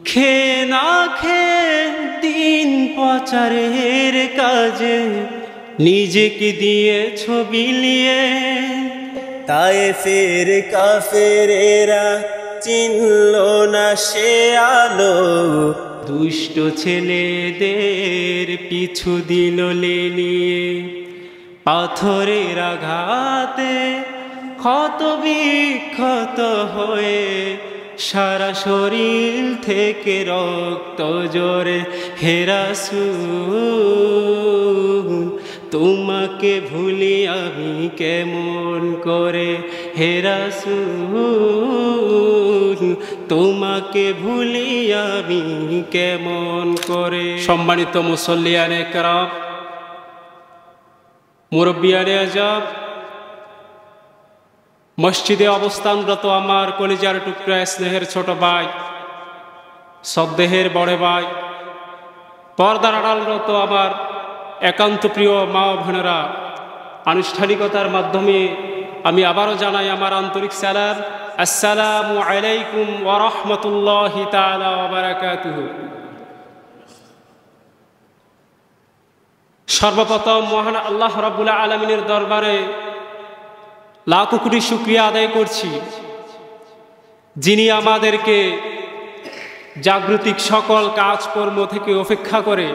খেয়ে না খেয়ে দিন প্রচারের কাজে নিজেকে দিয়ে ছবি লিয়ে তায়েফের কাফেরেরা চিনল না সে আলো, দুষ্ট ছেলেদের পিছু দিল লেলিয়ে। পাথরের আঘাতে ক্ষত বিক্ষত হয়ে সারা শরীর থেকে রক্ত জোরে। হে রাসূল তোমাকে ভুলি আমি কেমন করে, হে রাসূল তোমাকে ভুলি আমি কেমন করে। সম্মানিত মুসল্লিয়ানে কেরাম, মুরব্বিয়ানে আজাব, মসজিদে অবস্থানরত আমার কলিজার টুকরা স্নেহের ছোট ভাই, সদ্দেহের বড় ভাই, পর্দার আড়ালরত আমার একান্ত প্রিয় মা ও বোনেরা, আনুষ্ঠানিকতার মাধ্যমে আমি আবারও জানাই আমার আন্তরিক সালাম। আসসালামু আলাইকুম ওয়া রাহমাতুল্লাহি তাআলা ওয়া বারাকাতুহু। সর্বপ্রথম মহান আল্লাহ রাব্বুল আলামিনের দরবারে লাখো কোটি শুকরিয়া আদায় করছি, যিনি আমাদেরকে জাগতিক সকল কাজকর্ম থেকে উপেক্ষা করে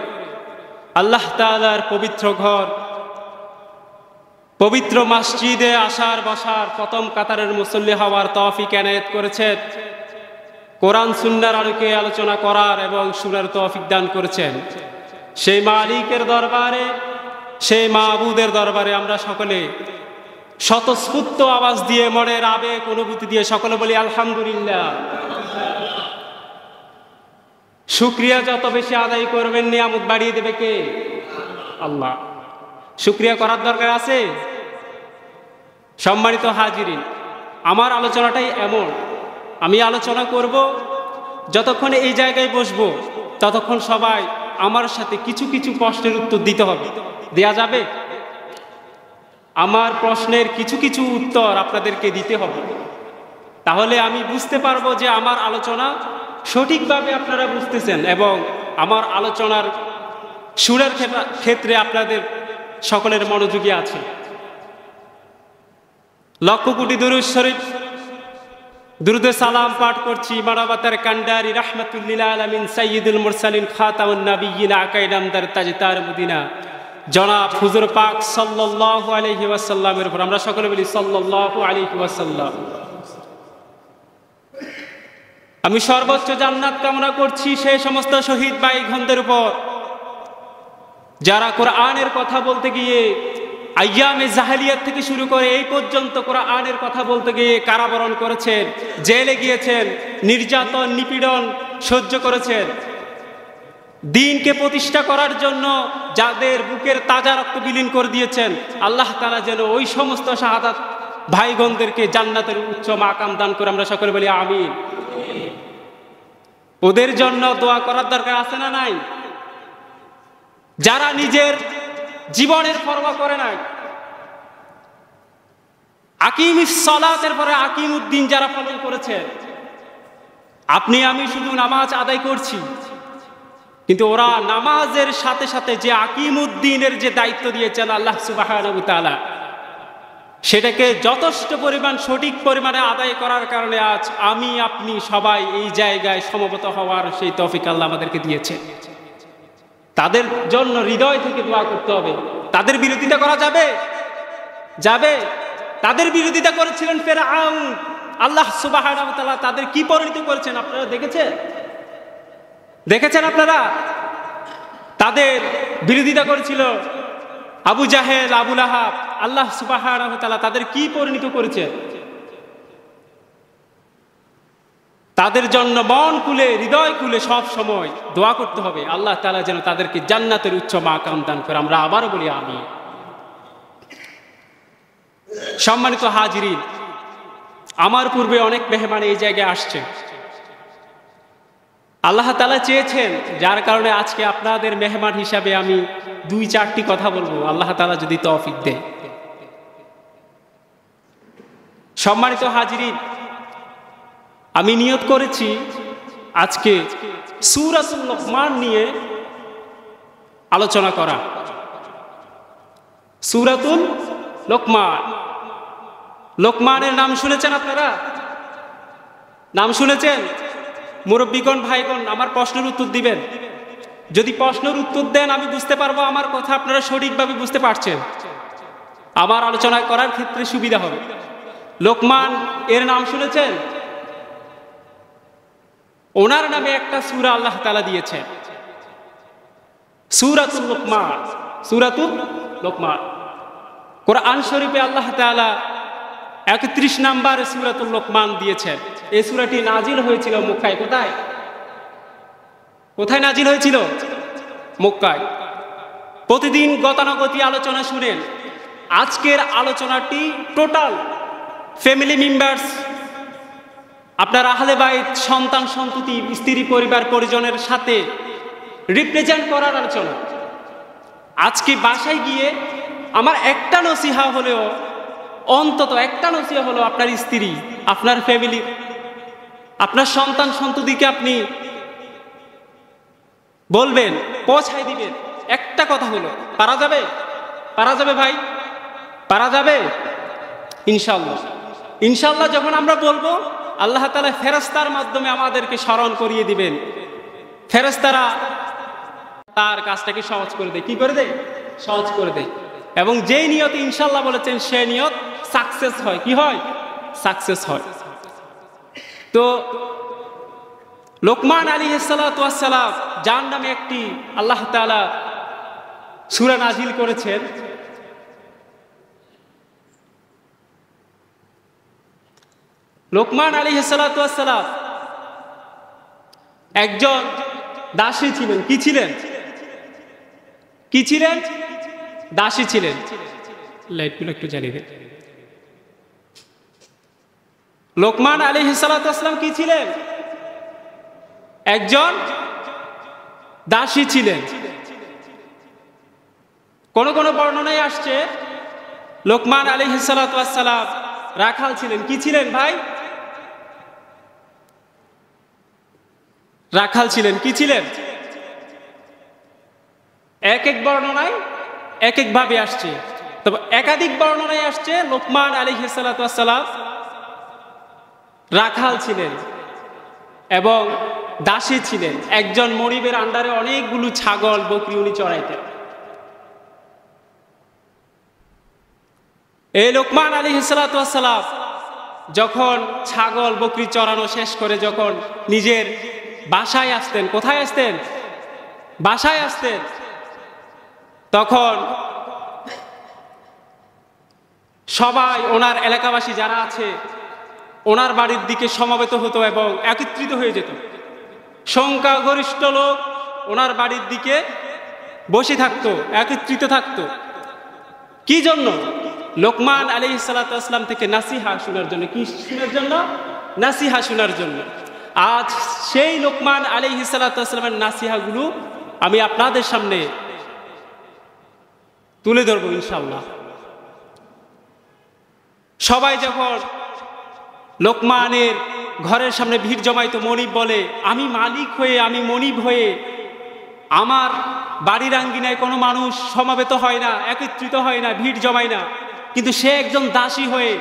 আল্লাহ তাআলার পবিত্র ঘর, পবিত্র মসজিদে আসার বসার প্রথম কাতারের মুসল্লি হওয়ার তৌফিক এনায়েত করেছেন, কোরআন সুন্নাহর আলোকে আলোচনা করার এবং শোনার তৌফিক দান করেছেন। সেই মালিকের দরবারে, সেই মাবুদের দরবারে আমরা সকলে স্বতঃস্ফূর্ত আওয়াজ দিয়ে, মনের আবেগ অনুভূতি দিয়ে সকলে বলি আলহামদুলিল্লাহ। শুকরিয়া যত বেশি আদায় করবেন নিয়ামত বাড়িয়ে দেবে কে? আল্লাহ। শুকরিয়া করার দরকার আছে? সম্মানিত হাজিরিন, আমার আলোচনাটাই এমন, আমি আলোচনা করব, যতক্ষণ এই জায়গায় বসবো ততক্ষণ সবাই আমার সাথে কিছু কিছু প্রশ্নের উত্তর দিতে হবে। দেয়া যাবে? আমার প্রশ্নের কিছু কিছু উত্তর আপনাদেরকে দিতে হবে, তাহলে আমি বুঝতে পারবো যে আমার আলোচনা সঠিকভাবে আপনারা বুঝতেছেন এবং আমার আলোচনার সুরের ক্ষেত্রে আপনাদের সকলের মনোযোগী আছে। লক্ষ কোটি দুরূদ শরীফ, দুরূদে সালাম পাঠ করছি মানবতার কান্ডারি রাহমাতুল আলামিন সাইয়্যিদুল মুরসালিন খাতামুন নাবিয়্যিন আকাইদামদার তাজতার মদিনা জনাব হুজুর পাক সাল্লাল্লাহু আলাইহি ওয়াসাল্লামের উপর আমরা সকলে বলি সাল্লাল্লাহু আলাইহি ওয়াসাল্লাম। আমি সর্বোচ্চ জান্নাত কামনা করছি সেই সমস্ত শহীদ ভাইগণদের উপর যারা কোরআনের কথা বলতে গিয়ে আইয়ামে জাহেলিয়াত থেকে শুরু করে এই পর্যন্ত কোরআনের কথা বলতে গিয়ে কারাবরণ করেছেন, জেলে গিয়েছেন, নির্যাতন নিপীড়ন সহ্য করেছেন। দ্বীনকে প্রতিষ্ঠা করার জন্য যাদের বুকের তাজা রক্ত বিলীন করে দিয়েছেন, আল্লাহ তাআলা যেন ওই সমস্ত শাহাদাত ভাইগণদেরকে জান্নাতের উচ্চ মাকাম দান করে। আমরা সকলে বলি আমিন। ওদের জন্য দোয়া করার দরকার আছে না নাই? যারা নিজের জীবনের পরোয়া করে নাই, আকিমিস সালাতের পরে আকিমুদ্দিন যারা পালন করেছে, আপনি আমি শুধু নামাজ আদায় করছি, কিন্তু ওরা নামাজের সাথে সাথে যে আকিমুদ্দিনের যে দায়িত্ব দিয়েছেন আল্লাহ সুবহানাহু ওয়া তাআলা, সেটাকে যথেষ্ট পরিমাণ সঠিক পরিমাণে আদায় করার কারণে আজ আমি আপনি সবাই এই জায়গায় সমবেত হওয়ার সেই তৌফিক আল্লাহ আমাদেরকে দিয়েছে। তাদের জন্য হৃদয় থেকে দোয়া করতে হবে। তাদের বিরোধিতা করা যাবে? যাবে। তাদের বিরোধিতা করেছিলেন ফিরআউন, আল্লাহ সুবহানাহু ওয়া তাআলা তাদের কি পরিণত করেছেন আপনারা দেখেছেন আপনারা? তাদের বিরোধিতা করেছিল আবু জাহেল, আবু লাহাব, আল্লাহ সুবহানাহু ওয়া তাআলা তাদের কি পরিণত করেছেন? তাদের জন্য মন খুলে হৃদয় খুলে সব সময় দোয়া করতে হবে, আল্লাহ তাআলা যেন তাদেরকে জান্নাতের উচ্চ মাকাম দান করে। আমরা আবারও বলি আমিন। সম্মানিত হাজিরিন, আমার পূর্বে অনেক মেহমান এই জায়গায় আসছে, আল্লাহ তাআলা চেয়েছেন, যার কারণে আজকে আপনাদের মেহমান হিসাবে আমি 2-4টি কথা বলবো, আল্লাহ তাআলা যদি তৌফিক দেয়। সম্মানিত হাজিরিন, আমি নিয়ত করেছি আজকে সূরাতুল লোকমান নিয়ে আলোচনা করা। সূরাতুল লোকমান, লোকমানের নাম শুনেছেন আপনারা? নাম শুনেছেন? মুরব্বীগণ, ভাইগণ, আমার প্রশ্নের উত্তর দিবেন। যদি প্রশ্নের উত্তর দেন আমি বুঝতে পারবো আমার কথা আপনারা সঠিকভাবে বুঝতে পারছেন, আমার আলোচনা করার ক্ষেত্রে সুবিধা হবে। লোকমান এর নাম শুনেছেন? ওনার নামে একটা সূরা আল্লাহ তাআলা দিয়েছেন, সূরাতুল লোকমান। সূরাতুল লোকমান কোরআন শরীফে আল্লাহ তাআলা 31 নাম্বার সূরাতুল লোকমান দিয়েছেন। এই সূরাটি নাজিল হয়েছিল মক্কায়। কোথায় কোথায় নাজিল হয়েছিল? মক্কায়। প্রতিদিন গতানুগতিক আলোচনা শুনেন। আজকের আলোচনাটি টোটাল ফ্যামিলি মেম্বার্স, আপনার আহলে বাইত, সন্তান সন্ততি, স্ত্রী, পরিবার, পরিজনের সাথে রিপ্রেজেন্ট করার আলোচনা। আজকে বাসায় গিয়ে আমার একটা নসিহা হলেও, অন্তত একটা নসিহা হলো আপনার স্ত্রী, আপনার ফ্যামিলি, আপনার সন্তান সন্ততিকে আপনি বলবেন, পৌঁছায় দিবেন। একটা কথা হলো, পারা যাবে? পারা যাবে ভাই? পারা যাবে? ইনশাআল্লাহ। ইনশাআল্লাহ যখন আমরা বলবো, আল্লাহ তাআলা ফেরেশতার মাধ্যমে আমাদেরকে স্মরণ করিয়ে দিবেন। ফেরেশতারা তার কাজটাকে সহজ করে দেয়। কি করে দেয়? সহজ করে দেয়। এবং যেই নিয়তে ইনশাআল্লাহ বলেছেন সেই নিয়ত সাকসেস হয়। কি হয়? সাকসেস হয়। তো লোকমান আলাইহিস সালাতু ওয়াস সালাম, যার নামে একটি আল্লাহ তাআলা সূরা নাজিল করেছেন, লোকমান আলাইহিস সালাতু ওয়াস সালাম একজন দাসী ছিলেন। কি ছিলেন? কি ছিলেন? দাসী ছিলেন। লাইটগুলো একটু জ্বালিয়ে দেন। লোকমান আলাইহিস সালাতু ওয়াস সালাম কি ছিলেন? একজন দাসী ছিলেন। কোন কোন বর্ণনায় আসছে লোকমান আলাইহিস সালাতু ওয়াস সালাম রাখাল ছিলেন। কি ছিলেন ভাই? রাখাল ছিলেন। কি ছিলেন? এক এক বর্ণনায় এক এক ভাবে আসছে। তবে একাধিক বর্ণনায় আসছে লোকমান আলাইহিস সালাতু ওয়াস সালাম রাখাল ছিলেন এবং দাসী ছিলেন। একজন মনিবের আন্ডারে অনেকগুলো ছাগল, বকরি উনি চড়াইতেন। এই লোকমান আলাইহিস সালাতু ওয়াস সালাম যখন ছাগল, বকরি চড়ানো শেষ করে যখন নিজের বাসায় আসতেন, কোথায় আসতেন? বাসায় আসতেন, তখন সবাই, ওনার এলাকাবাসী যারা আছে, ওনার বাড়ির দিকে সমবেত হতো এবং একত্রিত হয়ে যেত। সংখ্যাগরিষ্ঠ লোক ওনার বাড়ির দিকে বসে থাকতো, একত্রিত থাকতো। কি জন্য? লোকমান আলাইহিস সালাতু ওয়াস সালাম থেকে নাসিহা শোনার জন্য। কি শোনার জন্য? নাসিহা শোনার জন্য। আজ সেই লোকমান আলাইহিস সালাতু ওয়াস সালামের নাসিহাগুলো আমি আপনাদের সামনে তুলে ধরবো ইনশাআল্লাহ। সবাই যখন লোকমানের ঘরের সামনে ভিড় জমাইতো, মনিব বলে, আমি মালিক হয়ে, আমি মনিব হয়ে আমার বাড়ির আঙ্গিনায় কোনো মানুষ সমাবেত হয় না, একত্রিত হয় না, ভিড় জমায় না, কিন্তু সে একজন দাসী হয়ে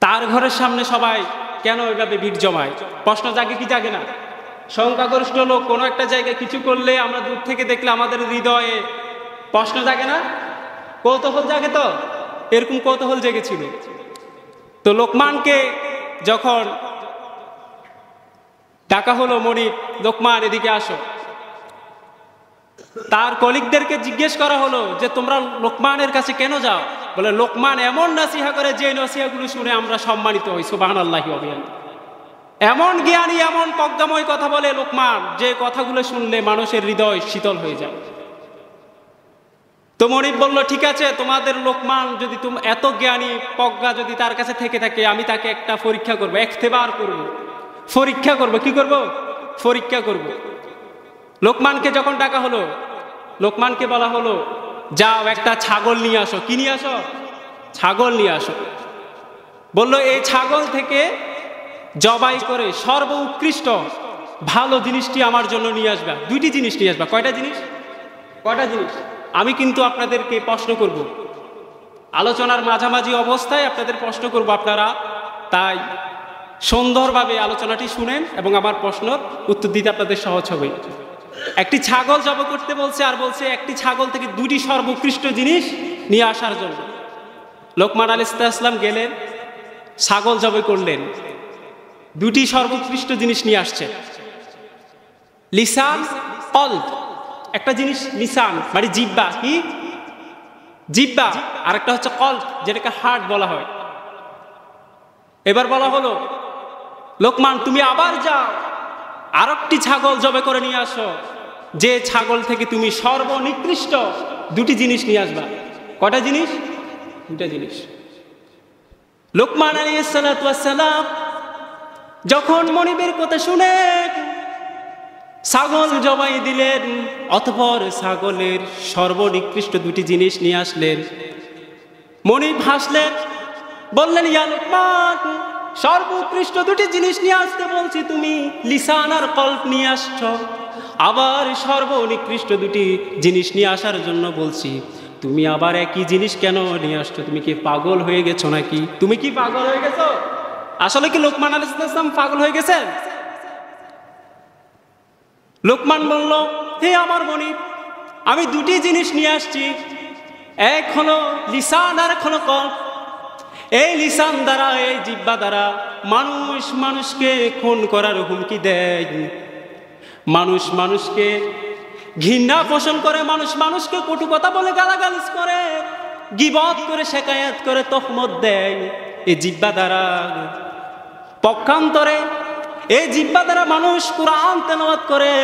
তার ঘরের সামনে সবাই কেন এভাবে ভিড় জমায়? প্রশ্ন জাগে কি জাগে না? সংখ্যাগরিষ্ঠ লোক কোনো একটা জায়গায় কিছু করলে আমরা দূর থেকে দেখলে আমাদের হৃদয়ে প্রশ্ন জাগে না? কৌতূহল জাগে। তো এরকম কৌতূহল জেগেছিল। তো লোকমানকে যখন ডাকা হলো, মনিব, লোকমান এদিকে আসো, তার কলিগদেরকে জিজ্ঞেস করা হলো যে তোমরা লোকমানের কাছে কেন যাও? বলে লোকমান এমন নাসিহা করে যে নাসিহাগুলো শুনে আমরা সম্মানিত হই। সুবহানাল্লাহি ওয়া বিহামদিহি। এমন জ্ঞানী, এমন প্রজ্ঞাময় কথা বলে লোকমান, যে কথাগুলো শুনলে মানুষের হৃদয় শীতল হয়ে যায়। তো মনিব বলল, ঠিক আছে, তোমাদের লোকমান যদি এত জ্ঞানী প্রজ্ঞা যদি তার কাছে থেকে থাকে, আমি তাকে একটা পরীক্ষা করবো, ইখতিবার করব, পরীক্ষা করব। কি করব? পরীক্ষা করব। লোকমানকে যখন ডাকা হলো, লোকমানকে বলা হলো, যাও একটা ছাগল নিয়ে আসো। কি নিয়ে আসো? ছাগল নিয়ে আসো। বলল এই ছাগল থেকে জবাই করে সর্বোৎকৃষ্ট ভালো জিনিসটি আমার জন্য নিয়ে আসবা। দুইটি জিনিস নিয়ে আসবা। কয়টা জিনিস? কয়টা জিনিস? আমি কিন্তু আপনাদেরকে প্রশ্ন করব, আলোচনার মাঝামাঝি অবস্থায় আপনাদের প্রশ্ন করব, আপনারা তাই সুন্দরভাবে আলোচনাটি শুনেন এবং আমার প্রশ্নের উত্তর দিতে আপনাদের সহজ হবে। একটি ছাগল জবাই করতে বলছে, আর বলছে একটি ছাগল থেকে দুটি সর্বোৎকৃষ্ট জিনিস নিয়ে আসার জন্য। লোকমান আলাইহিস সালাম গেলেন, ছাগল জবাই করলেন, দুটি সর্বোৎকৃষ্ট জিনিস নিয়ে আসছে। লিসান, কলব। একটা জিনিস লিসান মানে জিহ্বা, কি জিহ্বা, আর একটা হচ্ছে কলব, যেটাকে হার্ট বলা হয়। এবার বলা হলো, লোকমান তুমি আবার যাও, আরেকটি ছাগল জবাই করে নিয়ে আসো, যে ছাগল থেকে তুমি সর্বনিকৃষ্ট দুটি জিনিস নিয়ে আসবা। কয়টা জিনিস? দুটা জিনিস। লোকমান আলাইহিস সালাম যখন মনিবের কথা শুনে ছাগল জবাই দিলেন, অতঃপর ছাগলের সর্বনিকৃষ্ট দুটি জিনিস নিয়ে আসলেন। মনিব হাসলেন, বললেন, ইয়া লোকমান, সর্বোৎকৃষ্ট দুটি জিনিস নিয়ে আসতে বলছি, তুমি লিসান আর কলব নিয়ে আসছো, আবার সর্বনিকৃষ্ট দুটি জিনিস নিয়ে আসার জন্য বলছি, তুমি আবার একই জিনিস কেন নিয়ে আসছো? তুমি কি পাগল হয়ে গেছো নাকি? তুমি কি পাগল হয়ে গেছো? আসলে কি লোকমান আলাইহিস সালাম পাগল হয়ে গেছেন? লোকমান বলল, হে আমার মনিব, আমি দুটি জিনিস নিয়ে আসছি, এক হলো লিসান আর এক হলো কলব। এই লিসান দ্বারা, এই জিহ্বা দ্বারা মানুষ মানুষকে খুন করার হুমকি দেয়, মানুষ মানুষকে ঘৃণা পোষণ করে, মানুষ মানুষকে কটু কথা বলে গালাগালিজ করে, গীবত করে, শেকায়াত করে, তহমত দেয়। এই জিহ্বা দ্বারা পক্ষান্তরে এই জিহ্বা দ্বারা মানুষ কুরআন তেলাওয়াত করে,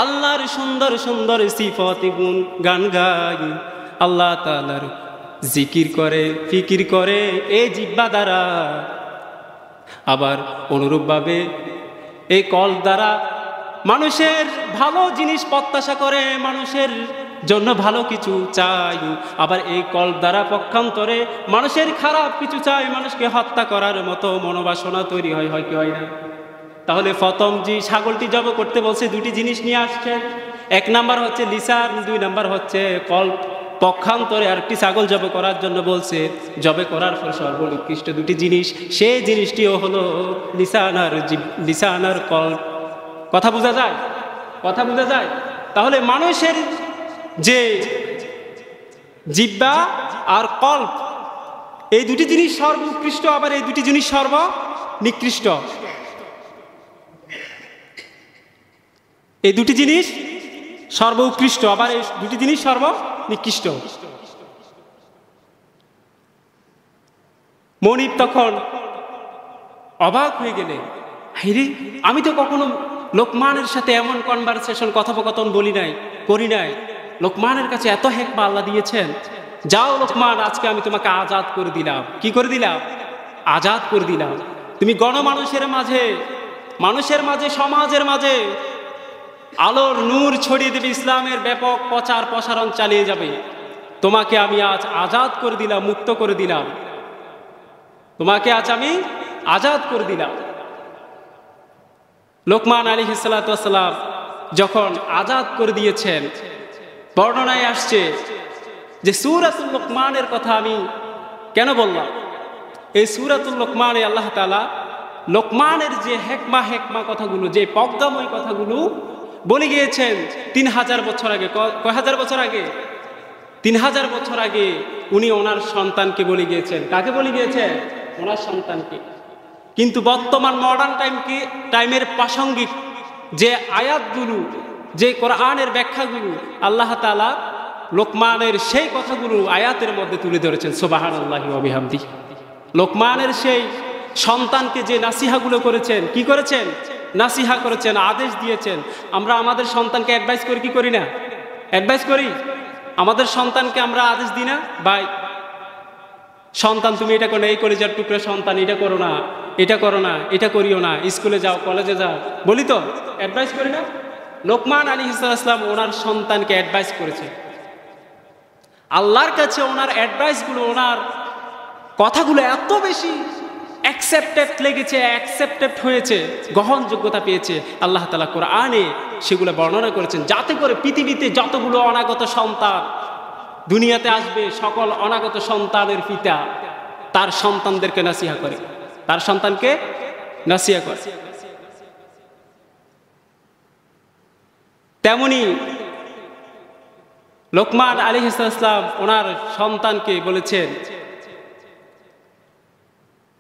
আল্লাহর সুন্দর সুন্দর সিফত গুণ গান গায়, আল্লাহ তাআলার জিকির করে, ফিকির করে এই জিহ্বা দ্বারা। আবার অনুরূপভাবে এই কলব দ্বারা মানুষের ভালো জিনিস প্রত্যাশা করে, মানুষের জন্য ভালো কিছু চাই। আবার এই কলব দ্বারা পক্ষান্তরে মানুষের খারাপ কিছু চাই, মানুষকে হত্যা করার মতো মনোবাসনা তৈরি হয়। হয় কি হয় না? তাহলে প্রথম যে ছাগলটি জবাই করতে বলছে, দুটি জিনিস নিয়ে আসছে, এক নাম্বার হচ্ছে লিসান, দুই নাম্বার হচ্ছে কলব। পক্ষান্তরে আরেকটি ছাগল জবাই করার জন্য বলছে, জবাই করার পর সর্বনিকৃষ্ট দুটি জিনিস, সেই জিনিসটিও হলো লিসান আর কলব। কথা বোঝা যায়? কথা বোঝা যায়? তাহলে মানুষের যে জিহ্বা আর কলব, এই দুটি জিনিস সর্বোৎকৃষ্ট, আবার এই দুটি জিনিস সর্বনিকৃষ্ট। এই দুটি জিনিস সর্বোৎকৃষ্ট, আবার এই দুটি জিনিস সর্বনিকৃষ্ট। মনিব তখন অবাক হয়ে গেলেন, হাইরে, আমি তো কখনো লোকমানের সাথে এমন কনভারসেশন, কথোপকথন বলি নাই, করি নাই। লোকমানের কাছে এত হিকমত আল্লাহ দিয়েছেন। যাও লোকমান, আজকে আমি তোমাকে আজাদ করে দিলাম। কি করে দিলাম? আজাদ করে দিলাম। তুমি গণমানুষের মাঝে, মানুষের মাঝে, সমাজের মাঝে আলোর নূর ছড়িয়ে দেবে, ইসলামের ব্যাপক প্রচার প্রসারণ চালিয়ে যাবে। তোমাকে আমি আজ আজাদ করে দিলাম, মুক্ত করে দিলাম। তোমাকে আজ আমি আজাদ করে দিলাম। লোকমান আলাইহিস সালাম যখন আজাদ করে দিয়েছেন, বর্ণনায় আসছে যে সূরাতুল লোকমানের কথা আমি কেন বললাম? এই সূরাতুল লোকমানে আল্লাহ তাআলা লোকমানের যে হেকমা কথাগুলো, যে প্রজ্ঞাময় কথাগুলো বলে গিয়েছেন 3000 বছর আগে। কয় হাজার বছর আগে? 3000 বছর আগে উনি ওনার সন্তানকে বলে গিয়েছেন। কাকে বলে গিয়েছেন? ওনার সন্তানকে। কিন্তু বর্তমান মডার্ন টাইমের প্রাসঙ্গিক যে আয়াতগুলো, যে কোরআনের ব্যাখ্যাগুলো, আল্লাহ তাআলা লোকমানের সেই কথাগুলো আয়াতের মধ্যে তুলে ধরেছেন। সুবহানাল্লাহি ওয়া বিহামদিহি। লোকমানের সেই সন্তানকে যে নাসিহাগুলো করেছেন, কি করেছেন? নাসিহা করেছেন, আদেশ দিয়েছেন। আমরা আমাদের সন্তানকে অ্যাডভাইস করি কি করি না? অ্যাডভাইস করি। আমাদের সন্তানকে আমরা আদেশ দিই না, ভাই সন্তান তুমি এটা করো না, এই কলেজের টুকরা সন্তান, এটা করো না, এটা করো না, এটা করিও না, স্কুলে যাও, কলেজে যাও, বলি তো? অ্যাডভাইস করি না? লোকমান আলাইহিস সালাম ওনার সন্তানকে অ্যাডভাইস করেছে। আল্লাহর কাছে ওনার অ্যাডভাইসগুলো, ওনার কথাগুলো অ্যাকসেপ্টেড লেগেছে, অ্যাকসেপ্টেড হয়েছে, গ্রহণযোগ্যতা পেয়েছে, আল্লাহ তাআলা কোরআনে সেগুলো বর্ণনা করেছেন, যাতে করে পৃথিবীতে যতগুলো অনাগত সন্তান দুনিয়াতে আসবে, সকল অনাগত সন্তানের পিতা তার সন্তানদেরকে নাসিহা করে, তার সন্তানকে নাসিহা করে। তেমনি লোকমান আলাইহিস সালাম ওনার সন্তানকে বলেছেন,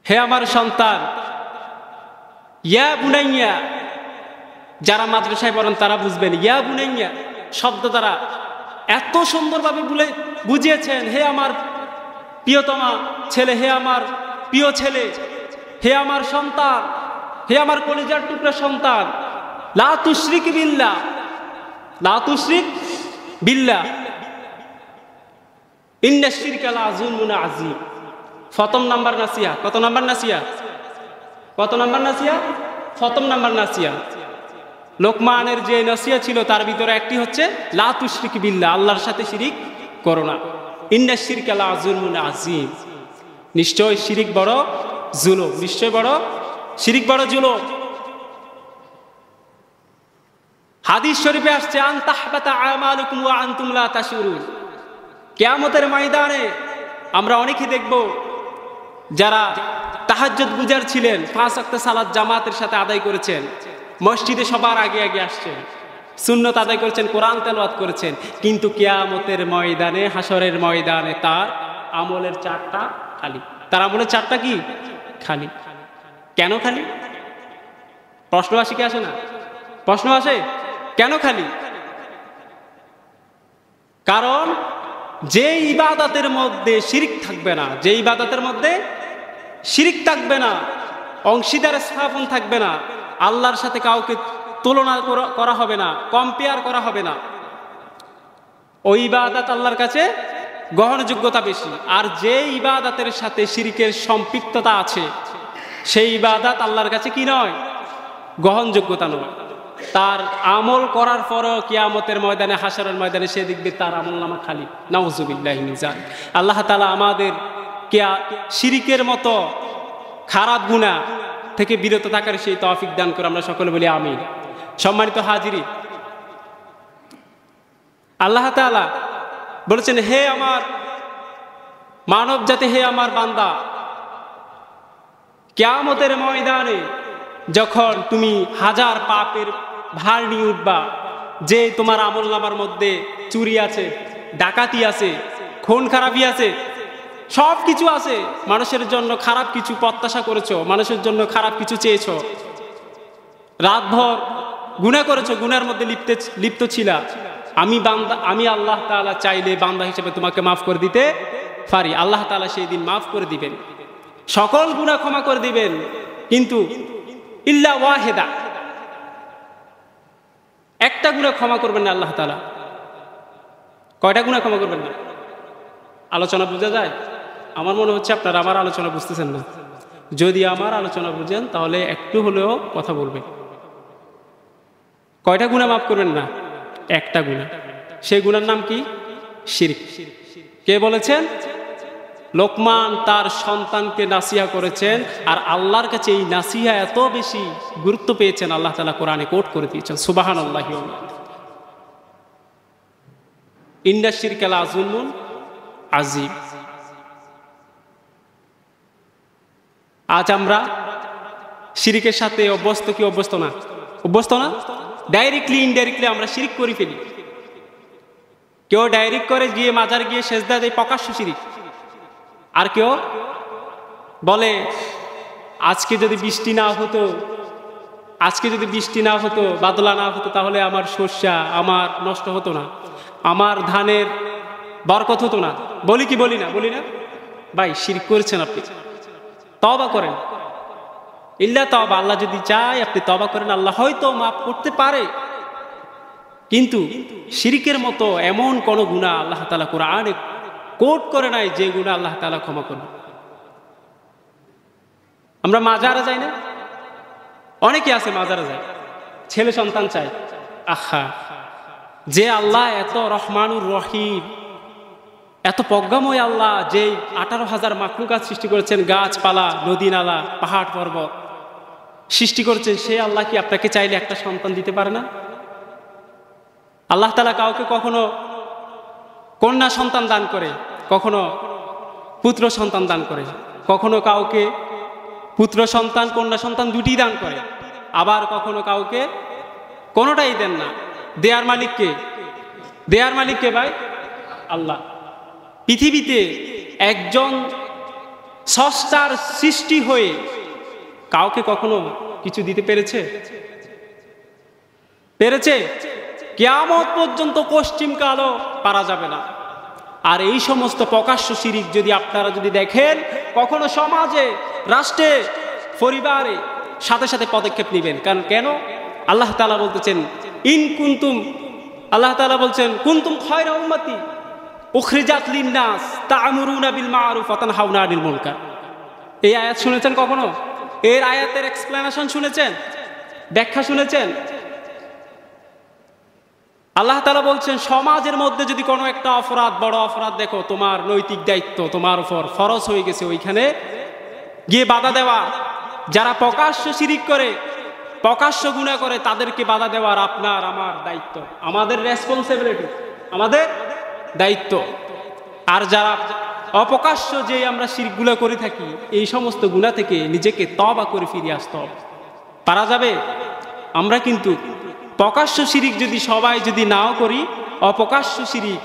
হে আমার সন্তান, ইয়া বুনাইয়া, যারা মাদ্রাসায় পড়েন তারা বুঝবেন, ইয়া বুনাইয়া শব্দ দ্বারা এত সুন্দরভাবে বুঝিয়েছেন, হে আমার প্রিয়তমা ছেলে, হে আমার প্রিয় ছেলে, হে আমার সন্তান, হে আমার কলিজার টুকরা সন্তান, লা তুশরিক বিল্লাহ, লা তুশরিক বিল্লাহ, ইন্নাশ শিরকা লাযুলমুন আযীম। প্রথম নাম্বার নাসিহা। কত নাম্বার নাসিহা? কত নাম্বার নাসিহা? প্রথম নাম্বার নাসিহা। লোকমানের যে নাসিহা ছিল তার ভিতরে একটি হচ্ছে লা তুশরিক বিল্লাহ, আল্লাহর সাথে শিরিক করো না। ইন্নাশ শিরকা লাযুলমুন আযীম, নিশ্চয় শিরিক বড় জুলুম, নিশ্চয় বড় শিরিক বড় জুলুম। হাদিস শরীফে আসছে, আন তাহবাতা আমালুকুম ওয়া আনতুম লা তাশউরুন। কিয়ামতের ময়দানে আমরা অনেকে দেখব যারা তাহাজ্জুদ গুজার ছিলেন, 5 ওয়াক্ত সালাত জামাতের সাথে আদায় করেছেন, মসজিদে সবার আগে আগে আসছেন, সুন্নত আদায় করেছেন, কোরআন তেলাওয়াত করেছেন, কিন্তু কিয়ামতের ময়দানে, হাসরের ময়দানে তার আমলের চারটা খালি। তার আমলের চারটা কি? খালি। কেন খালি? প্রশ্ন আসে কি আসে না? প্রশ্ন আসে কেন খালি? কারণ যে ইবাদতের মধ্যে শিরিক থাকবে না, যে ইবাদতের মধ্যে শিরিক থাকবে না, অংশীদার স্থাপন থাকবে না, আল্লাহর সাথে কাউকে তুলনা করা হবে না, কম্পেয়ার করা হবে না, ওই ইবাদত আল্লাহর কাছে গ্রহণযোগ্যতা বেশি। আর যে ইবাদতের সাথে শিরিকের সম্পৃক্ততা আছে সেই ইবাদত আল্লাহর কাছে কি নয়? গ্রহণযোগ্যতা নয়। তার আমল করার পরও কিয়ামতের ময়দানে, হাসরের ময়দানে সে দেখবে তার আমলনামা খালি। নাউযুবিল্লাহি মিন যালিক। আল্লাহ তাআলা আমাদের শিরিকের মতো খারাপ গুনাহ থেকে বিরত থাকার সেই তৌফিক দান করে, আমরা সকলে বলি আমিন। সম্মানিত হাজিরিন, আল্লাহ তাআলা বলেছেন, হে আমার মানব জাতি, হে আমার বান্দা, কিয়ামতের ময়দানে যখন তুমি হাজার পাপের ভার নিয়ে উঠবা, যে তোমার আমলনামার মধ্যে চুরি আছে, ডাকাতি আছে, খুন খারাপি আছে, সব কিছু আছে, মানুষের জন্য খারাপ কিছু প্রত্যাশা করেছো, মানুষের জন্য খারাপ কিছু চেয়েছো, রাতভর গুনাহ করেছো, গুনার মধ্যে লিপ্ত ছিলা, আমি আল্লাহ তাআলা চাইলে বান্দা হিসেবে তোমাকে মাফ করে দিতে পারি। আল্লাহ তাআলা সেই দিন মাফ করে দিবেন, সকল গুনাহ ক্ষমা করে দিবেন, কিন্তু ইল্লা ওয়াহিদা, একটা গুনাহ ক্ষমা করবেন না আল্লাহ তাআলা। কয়টা গুনাহ ক্ষমা করবেন না? আলোচনা বোঝা যায়? আমার মনে হচ্ছে আপনারা আমার আলোচনা বুঝতেছেন না। যদি আমার আলোচনা বুঝেন তাহলে একটু হলেও কথা বলবেন। কয়টা গুনাহ মাফ করবেন না? একটা গুনাহ। সেই গুনার নাম কি? শিরক। কে বলেছেন? লোকমান তার সন্তানকে নাসিহা করেছেন, আর আল্লাহর কাছে এই নাসিহা এত বেশি গুরুত্ব পেয়েছেন, আল্লাহ তাআলা কোরআনে কোট করে দিয়েছেন, সুবহানাল্লাহি ওয়া বিহামদিহি, ইন্নাশ শিরকা লাযুলমুন আযীম। আজ আমরা শিরিকের সাথে অভ্যস্ত কি অভ্যস্ত না? অভ্যস্ত না? ডাইরেক্টলি ইনডাইরেক্টলি আমরা শিরিক করে ফেলি। কেউ ডাইরেক্ট করে গিয়ে মাজার গিয়ে সেজদা দেয়, প্রকাশ্য শিরিক। আর কেউ বলে আজকে যদি বৃষ্টি না হতো, আজকে যদি বৃষ্টি না হতো, বাদলা না হতো, তাহলে আমার শস্য আমার নষ্ট হতো না, আমার ধানের বরকত হতো না। বলি কি বলি না? বলি না? ভাই শিরক করেছেন আপনি, তওবা করেন। ইল্লা তওবা, আল্লাহ যদি চায় আপনি তওবা করেন, আল্লাহ হয়তো মাফ করতে পারে। কিন্তু শিরকের মতো এমন কোন গুনাহ আল্লাহ তাআলা কোরআনে কোট করে নাই যে গুনাহ আল্লাহ তাআলা ক্ষমা করবেন। আমরা মাজারে যাই না? অনেকে আছে মাজারে যায়, ছেলে সন্তান চায়। আহা, যে আল্লাহ এত রহমানুর রহিম, এত প্রজ্ঞাময় আল্লাহ যেই 18,000 মাখলুকাত সৃষ্টি করেছেন, গাছপালা, নদী নালা, পাহাড় পর্বত সৃষ্টি করেছেন, সেই আল্লাহ কি আপনাকে চাইলে একটা সন্তান দিতে পারে না? আল্লাহ তাআলা কাউকে কখনো কন্যা সন্তান দান করে, কখনো পুত্র সন্তান দান করে, কখনো কাউকে পুত্র সন্তান কন্যা সন্তান দুটি দান করে, আবার কখনো কাউকে কোনোটাই দেন না। দেয়ার মালিককে, দেয়ার মালিককে ভাই আল্লাহ। পৃথিবীতে একজন স্রষ্টার সৃষ্টি হয়ে কাউকে কখনো কিছু দিতে পেরেছে? পেরেছে? কিয়ামত পর্যন্ত পশ্চিম কালও পারা যাবে না। আর এই সমস্ত প্রকাশ্য শিরিক যদি আপনারা যদি দেখেন, কখনো সমাজে, রাষ্ট্রে, পরিবারে সাথে সাথে পদক্ষেপ নেবেন। কারণ কেন? আল্লাহ তাআলা বলতেছেন ইন কুনতুম, আল্লাহ তাআলা বলছেন কুনতুম খায়রা উম্মতি উখরিজাত লিন-নাস তা'মুরুনা বিল মা'রুফ ওয়া তানহাউনা আনিল মুনকার। এই আয়াত শুনেছেন কখনো? এর আয়াতের এক্সপ্লেনেশন শুনেছেন? ব্যাখ্যা শুনেছেন? আল্লাহ তাআলা বলছেন সমাজের মধ্যে যদি কোনো একটা অপরাধ, বড় অপরাধ দেখো, তোমার নৈতিক দায়িত্ব তোমার উপর ফরজ হয়ে গেছে ওইখানে গিয়ে বাধা দেওয়া। যারা প্রকাশ্য শিরিক করে, প্রকাশ্য গুনাহ করে, তাদেরকে বাধা দেওয়ার আপনার আমার দায়িত্ব, আমাদের রেসপন্সিবিলিটি, আমাদের দায়িত্ব। আর যারা অপ্রকাশ্য যে আমরা শিরকগুলো করে থাকি, এই সমস্ত গুনাহ থেকে নিজেকে তওবা করে ফিরে আসতে হবে। পারা যাবে? আমরা কিন্তু প্রকাশ্য শিরিক যদি সবাই যদি নাও করি, অপ্রকাশ্য শিরিক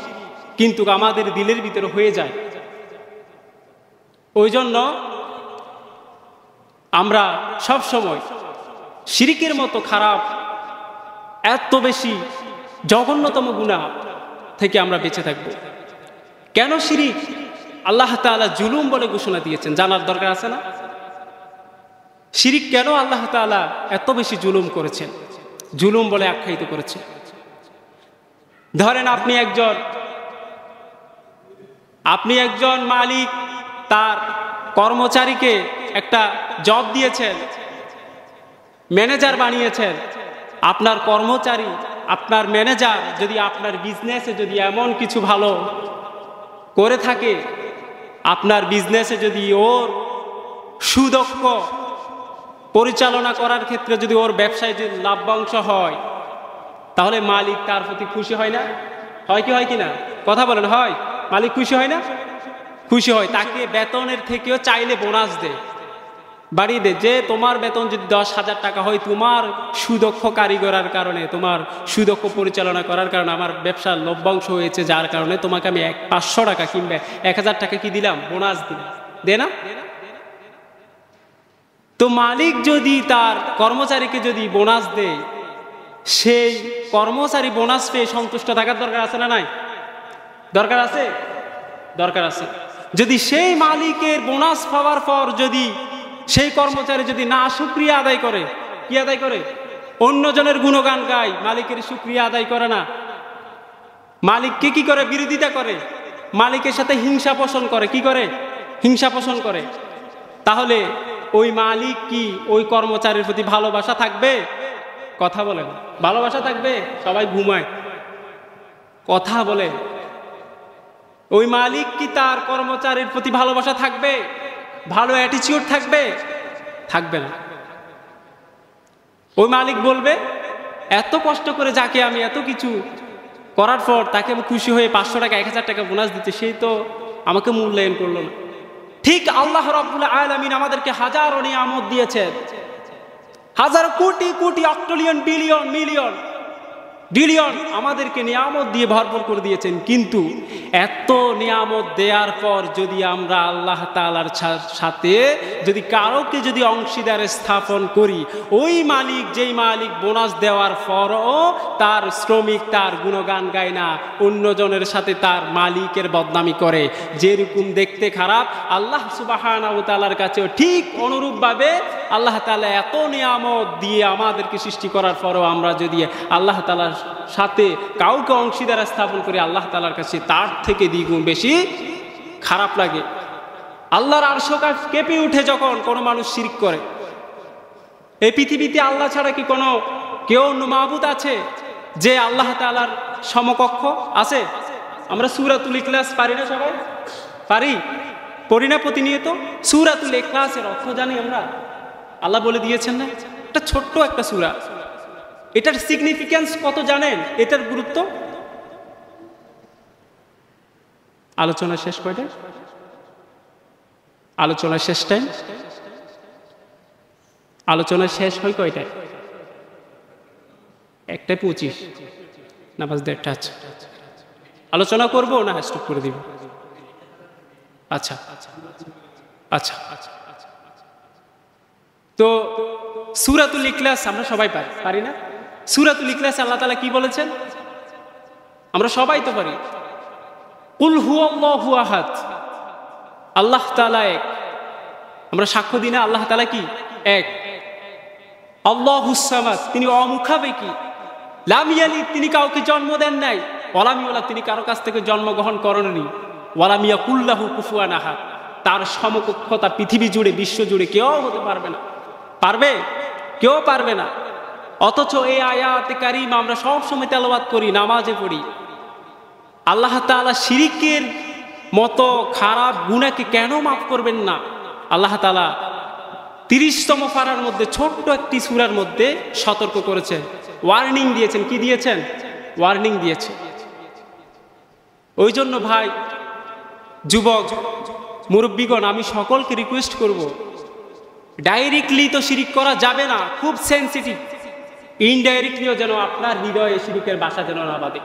কিন্তু আমাদের দিলের ভিতরে হয়ে যায়। ওই জন্য আমরা সব সময় শিরিকের মতো খারাপ, এত বেশি জঘন্যতম গুনাহ থেকে আমরা বেঁচে থাকব। কেন শিরিক আল্লাহ তাআলা জুলুম বলে ঘোষণা দিয়েছেন? জানার দরকার আছে না? শিরিক কেন আল্লাহ তাআলা এত বেশি জুলুম করেছেন, জুলুম বলে আখ্যায়িত করেছে? ধরেন আপনি একজন মালিক তার কর্মচারীকে একটা জব দিয়েছেন, ম্যানেজার বানিয়েছেন। আপনার কর্মচারী, আপনার ম্যানেজার যদি আপনার বিজনেসে যদি এমন কিছু ভালো করে থাকে, আপনার বিজনেসে যদি ওর সুদক্ষ পরিচালনা করার ক্ষেত্রে যদি ওর ব্যবসায় যদি লাভ্যাংশ হয়, তাহলে মালিক তার প্রতি খুশি হয় না? হয় কি হয় কি না? কথা বলেন, হয়? মালিক খুশি হয় না? খুশি হয়। তাকে বেতনের থেকেও চাইলে বোনাস দেয়, বাড়িয়ে দেয়। যে তোমার বেতন যদি 10,000 টাকা হয়, তোমার সুদক্ষ কারিগরের কারণে, তোমার সুদক্ষ পরিচালনা করার কারণে আমার ব্যবসার লভ্যাংশ হয়েছে, যার কারণে তোমাকে আমি 500 টাকা কিংবা 1000 টাকা কি দিলাম? বোনাস দিলাম। দে না? তো মালিক যদি তার কর্মচারীকে যদি বোনাস দেয়, সেই কর্মচারী বোনাস পেয়ে সন্তুষ্ট থাকার দরকার আছে না নাই? দরকার আছে? দরকার আছে। যদি সেই মালিকের বোনাস পাওয়ার পর যদি সেই কর্মচারী যদি না শুকরিয়া আদায় করে, কি আদায় করে? অন্যজনের গুণগান গায়, মালিকের শুকরিয়া আদায় করে না, মালিককে কি করে? বিরোধিতা করে, মালিকের সাথে হিংসা পোষণ করে। কি করে? হিংসা পোষণ করে। তাহলে ওই মালিক কি ওই কর্মচারীর প্রতি ভালোবাসা থাকবে? কথা বলেন, ভালোবাসা থাকবে? সবাই ঘুমায়, কথা বলে। ওই মালিক কি তার কর্মচারীর প্রতি ভালোবাসা থাকবে? ভালো অ্যাটিটিউড থাকবে? থাকবে না। ওই মালিক বলবে এত কষ্ট করে যাকে আমি এত কিছু করার পর তাকে আমি খুশি হয়ে 500 টাকা 1000 টাকা বোনাস দিতে, সেই তো আমাকে মূল্যায়ন করলো না। ঠিক আল্লাহ রাব্বুল আলামিন আমাদেরকে হাজারো নিয়ামত দিয়েছেন, হাজার crore crore অক্টোলিয়ন billion million billion আমাদেরকে নিয়ামত দিয়ে ভরপুর করে দিয়েছেন। কিন্তু এত নিয়ামত দেওয়ার পর যদি আমরা আল্লাহ তাআলার সাথে যদি কারোকে যদি অংশীদারে স্থাপন করি, ওই মালিক যেই মালিক বোনাস দেওয়ার পরও তার শ্রমিক তার গুণগান গায় না, অন্যজনের সাথে তার মালিকের বদনামি করে, যেরকম দেখতে খারাপ, আল্লাহ সুবহানাহু ওয়া তাআলার কাছেও ঠিক অনুরূপভাবে আল্লাহ তাআলা এত নিয়ামত দিয়ে আমাদেরকে সৃষ্টি করার পরও আমরা যদি আল্লাহ তাআলার সাথে কাউকে অংশীদার স্থাপন করি, আল্লাহ তাআলার কাছে তার থেকে দ্বিগুণ বেশি খারাপ লাগে। আল্লাহর আরশ কেঁপে উঠে যখন কোনো মানুষ শিরক করে। এই পৃথিবীতে আল্লাহ ছাড়া কি কোনো কেউ অন্য মাবুদ আছে যে আল্লাহ তাআলার সমকক্ষ আছে? আমরা সূরাতুল ইখলাস পারি না সবাই? পারি? পড়ি না প্রতিনিয়ত? সূরাতুল ইখলাসের অর্থ জানি আমরা? আল্লাহ বলে দিয়েছেন না, এটা ছোট্ট একটা সূরা, এটার সিগনিফিক্যান্স কত জানেন? এটার গুরুত্ব। আলোচনা শেষ কয়টায়? আলোচনা শেষ টাইম? আলোচনা শেষ হয় কয়টায়? 1:25। নামাজ 1:30। আচ্ছা, আলোচনা করবো না স্টপ করে দিব? আচ্ছা আচ্ছা। তো সূরাতুল ইখলাস আমরা সবাই পারি না? সূরাতুল ইখলাস আল্লাহ তাআলা কি বলেছেন? আমরা সবাই তো পারি। কুল হুয়াল্লাহু আহাদ, আল্লাহ তাআলা এক। আমরা সাক্ষ্য দিই না আল্লাহ তাআলা কি এক। আল্লাহুস সামাদ, তিনি অমুখাপেক্ষী। লাম ইয়ালিদ, তিনি কাউকে জন্ম দেন নাই। ওয়ালাম ইউলাদ, তিনি কারো কাছ থেকে জন্মগ্রহণ করেননি। ওয়ালাম ইয়াকুল লাহু কুফুয়ান আহাদ, তার সমকক্ষতা পৃথিবী জুড়ে, বিশ্ব জুড়ে কেউ হতে পারবে না। পারবে? কেউ পারবে না। অথচ এই আয়াতে কারিমা আমরা সব সময় তেলাওয়াত করি, নামাজে পড়ি। আল্লাহ তাআলা শিরকের মতো খারাপ গুনাহকে কেন মাফ করবেন না? আল্লাহ তাআলা 30তম পারার মধ্যে ছোট্ট একটি সূরার মধ্যে সতর্ক করেছেন, ওয়ার্নিং দিয়েছেন। কি দিয়েছেন? ওয়ার্নিং দিয়েছেন। ওই জন্য ভাই, যুবক, মুরব্বীগণ, আমি সকলকে রিকোয়েস্ট করব, ডাইরেক্টলি তো শিরিক করা যাবে না, খুব সেন্সিটিভ। ইনডাইরেক্টলিও যেন আপনার হৃদয়ে শিরিকের বাসা যেন না বাঁধে।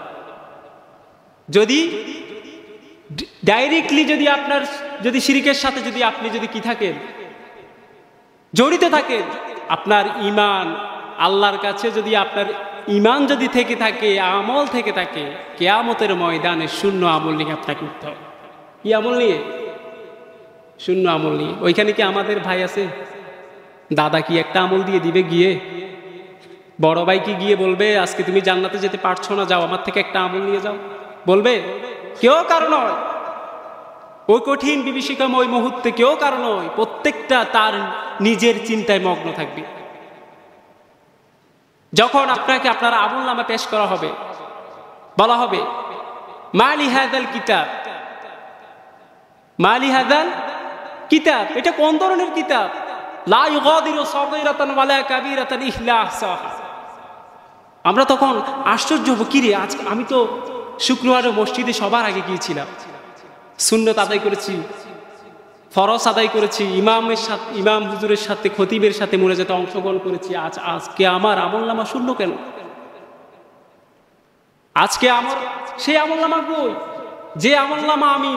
যদি ডাইরেক্টলি যদি শিরিকের সাথে আপনি কি থাকেন, জড়িত থাকেন, আপনার ঈমান আল্লাহর কাছে যদি আপনার ঈমান যদি থেকে থাকে, আমল থেকে থাকে, কিয়ামতের ময়দানে শূন্য আমল নিয়ে আপনাকে উঠতে হবে। কি আমল নিয়ে? শূন্য আমল নিয়ে। ওইখানে কি আমাদের ভাই আছে? দাদা কি একটা আমল দিয়ে দিবে গিয়ে? বড় ভাই কি গিয়ে বলবে আজকে তুমি জান্নাতে যেতে পারছো না, যাও আমার থেকে একটা আমল নিয়ে যাও? বলবে? কেউ কারণ নয়। ওই কঠিন বিভীষিকাময় মুহূর্তে কেউ কারণ নয়। প্রত্যেকটা তার নিজের চিন্তায় মগ্ন থাকবে। যখন আপনাকে আপনার আমলনামা পেশ করা হবে, বলা হবে মালি হাদাল কিতাব, মালি হাদাল কিতাব, এটা কোন ধরনের কিতাব? লা ইউগাদিরু সাগীরাতান ওয়ালা কাবীরাতান ইল্লা আহসাহা। আমরা তখন আশ্চর্য হব, কি রে, আজ আমি তো শুক্রবারে মসজিদে সবার আগে গিয়েছিলাম, সুন্নত আদায় করেছি, ফরজ আদায় করেছি, ইমাম হুজুরের সাথে, খতিবের সাথে মুনাজাতে অংশগ্রহণ করেছি। আজকে আমার আমলনামা শূন্য কেন? আজকে আমার সেই আমলনামা কই? যে আমলনামা আমি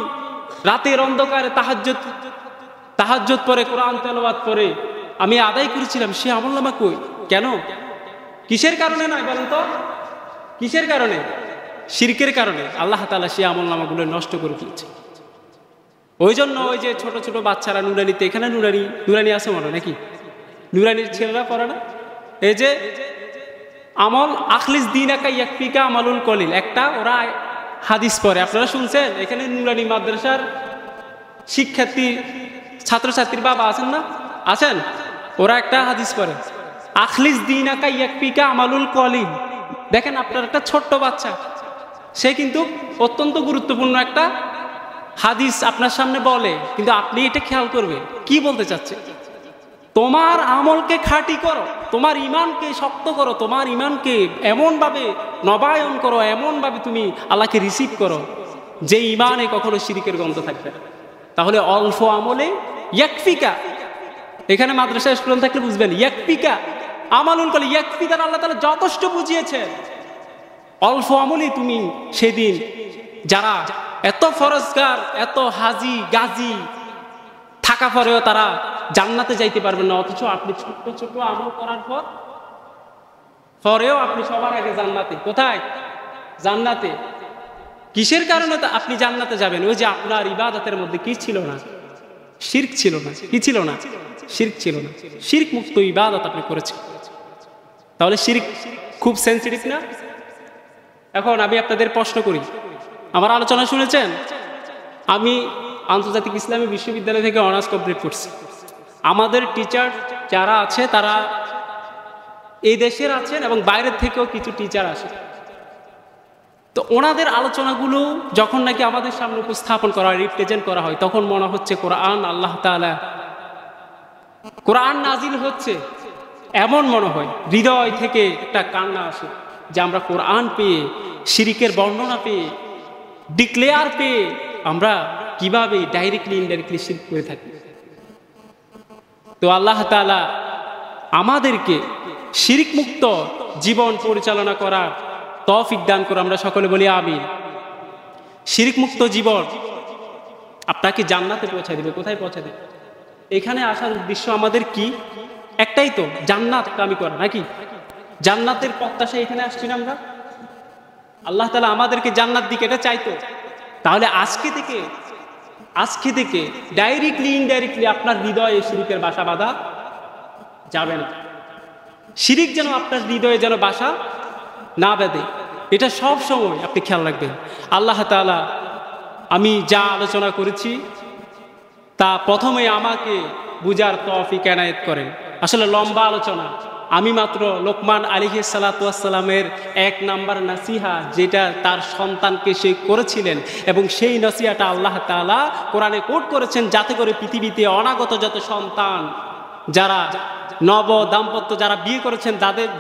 রাতের অন্ধকারে তাহাজ্জুদ পরে, কোরআন তেলাওয়াত করে আমি আদায় করেছিলাম, সে আমলনামা কই? কেন? কিসের কারণে নয় বলেন তো? কিসের কারণে? শিরকের কারণে। আল্লাহ তাআলা সেই আমলনামাগুলো নষ্ট করে দিয়েছে। ওই জন্য ওই যে ছোট ছোট বাচ্চারা নুরানিতে, এখানে নুরানি আছে মনে নাকি? নুরানির ছেলেরা পড়ে না? এই যে আমল আখলিস দীনাকা ইয়াকফিকা আমালুল কলিল, একটা ওরা হাদিস পড়ে, আপনারা শুনছেন? এখানে নুরানি মাদ্রাসার শিক্ষার্থী, ছাত্রছাত্রীর বাবা আছেন না? আছেন? ওরা একটা হাদিস পড়ে, আখলিস দীনাকা ইয়াকফিকা আমালুল কলিল। দেখেন, আপনার একটা ছোট্ট বাচ্চা, সে কিন্তু অত্যন্ত গুরুত্বপূর্ণ একটা হাদিস আপনার সামনে বলে, কিন্তু আপনি এটা খেয়াল করবেন কি বলতে চাচ্ছে? তোমার আমলকে খাঁটি করো, তোমার ঈমানকে শক্ত করো, তোমার ঈমানকে এমনভাবে নবায়ন করো, এমনভাবে তুমি আল্লাহকে রিসিভ করো যে ঈমানে কখনো শিরকের গন্ধ থাকবে না। তাহলে অল্প আমলে ইয়াকফিকা, এখানে মাদ্রাসা স্টুডেন্ট থাকলে বুঝবেন, ইয়াকফিকা আমালুল কলিল, ইয়াকফি দ্বারা আল্লাহ তাআলা যথেষ্ট বুঝিয়েছেন। অল্প আমলে তুমি সেদিন যারা এত ফরজগার, এত হাজি গাজী থাকা পরেও তারা জান্নাতে যাইতে পারবেন না, অথচ আপনি ছোট্ট ছোট আমল করার পরেও আপনি সবার আগে জান্নাতে। কোথায়? জান্নাতে। কিসের কারণে আপনি জান্নাতে যাবেন? ওই যে আপনার ইবাদতের মধ্যে কি ছিল না? শিরক ছিল না। কি ছিল না? শিরক ছিল না। শিরক মুক্ত ইবাদত আপনি করেছেন। তাহলে শিরক খুব সেন্সিটিভ না? এখন আমি আপনাদের প্রশ্ন করি, আমার আলোচনা শুনেছেন? আমি আন্তর্জাতিক ইসলামী বিশ্ববিদ্যালয় থেকে অনার্স কমপ্লিট করছি। আমাদের টিচার যারা আছে তারা এই দেশের আছেন এবং বাইরের থেকেও কিছু টিচার আসে। তো ওনাদের আলোচনাগুলো যখন নাকি আমাদের সামনে উপস্থাপন করা হয়, রিপ্রেজেন্ট করা হয়, তখন মনে হচ্ছে কোরআন আল্লাহ তাআলা কোরআন নাজিল হচ্ছে, এমন মনে হয়। হৃদয় থেকে একটা কান্না আসে যে আমরা কোরআন পেয়ে, শিরিকের বর্ণনা পেয়ে, ডিক্লেয়ার পেয়ে আমরা কিভাবে ডাইরেক্টলি ইনডাইরেক্টলি শিরক করে থাকি। তো আল্লাহ তাআলা আমাদেরকে শিরিক মুক্ত জীবন পরিচালনা করার তৌফিক দান করে, আমরা সকলে বলি আমিন। শিরিক মুক্ত জীবন আপনাকে জান্নাতে পৌঁছে দেবে। কোথায় পৌঁছে দেবে? এখানে আসার উদ্দেশ্য আমাদের কি? একটাই তো, জান্নাত কামি করা, নাকি? জান্নাতের প্রত্যাশা এখানে আসছি না আমরা? আল্লাহ তাআলা আমাদেরকে জান্নাত দিকে এটা চাইতো। তাহলে আজকে থেকে ডাইরেক্টলি ইনডাইরেক্টলি আপনার হৃদয়ে শিরিকের বাসা বাঁধা যাবে না। শিরিক যেন আপনার হৃদয়ে যেন বাসা না বেঁধে, এটা সব সময় আপনি খেয়াল রাখবেন। আল্লাহ তাআলা আমি যা আলোচনা করেছি তা প্রথমে আমাকে বুঝার তৌফিক এনায়েত করেন। আসলে লম্বা আলোচনা, আমি মাত্র লোকমান আলাইহিস সালাতু ওয়াস সালামের 1 নাম্বার নাসিহা যেটা তার সন্তানকে সে করেছিলেন, এবং সেই নাসিহাটা আল্লাহ তাআলা কোরআনে কোট করেছেন যাতে করে পৃথিবীতে অনাগত যত সন্তান, যারা নব দাম্পত্য যারা বিয়ে করেছেন,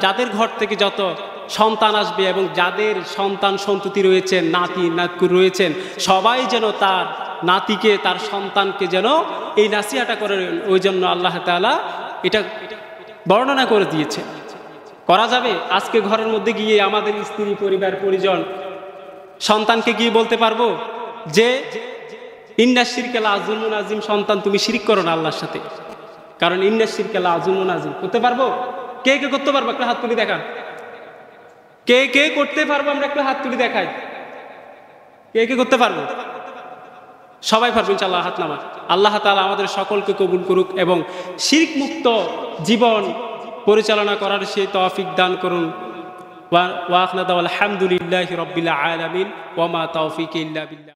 যাদের ঘর থেকে যত সন্তান আসবে এবং যাদের সন্তান সন্ততি রয়েছেন, নাতি নাতকুর রয়েছেন, সবাই যেন তার নাতিকে, তার সন্তানকে যেন এই নাসিহাটা করেন। ওই জন্য আল্লাহ তাআলা এটা বর্ণনা করে দিয়েছে। করা যাবে? আজকে ঘরের মধ্যে গিয়ে আমাদের স্ত্রী, পরিবার, পরিজন, সন্তানকে গিয়ে বলতে পারবো যে ইন্না শিরকা লাযুলমুন আযীম, সন্তান তুমি শিরিক করো না আল্লাহর সাথে, কারণ ইন্না শিরকা লাযুলমুন আযীম। করতে পারবো? কে কে করতে পারবো? একটা হাত তুলে দেখান। কে কে করতে পারবো? আমরা একটু হাত তুলে দেখাই। কে কে করতে পারবো? সবাই পারবো ইনশাআল্লাহ, হাত নামান। আল্লাহ তাআলা আমাদের সকলকে কবুল করুক এবং শিরক মুক্ত জীবন পরিচালনা করার সেই তৌফিক দান করুন। ওয়া আখনা দাওয়াল হামদুলিল্লাহি রাব্বিল আলামিন ওয়া মা তাওফীকি ইল্লা বিল্লাহ।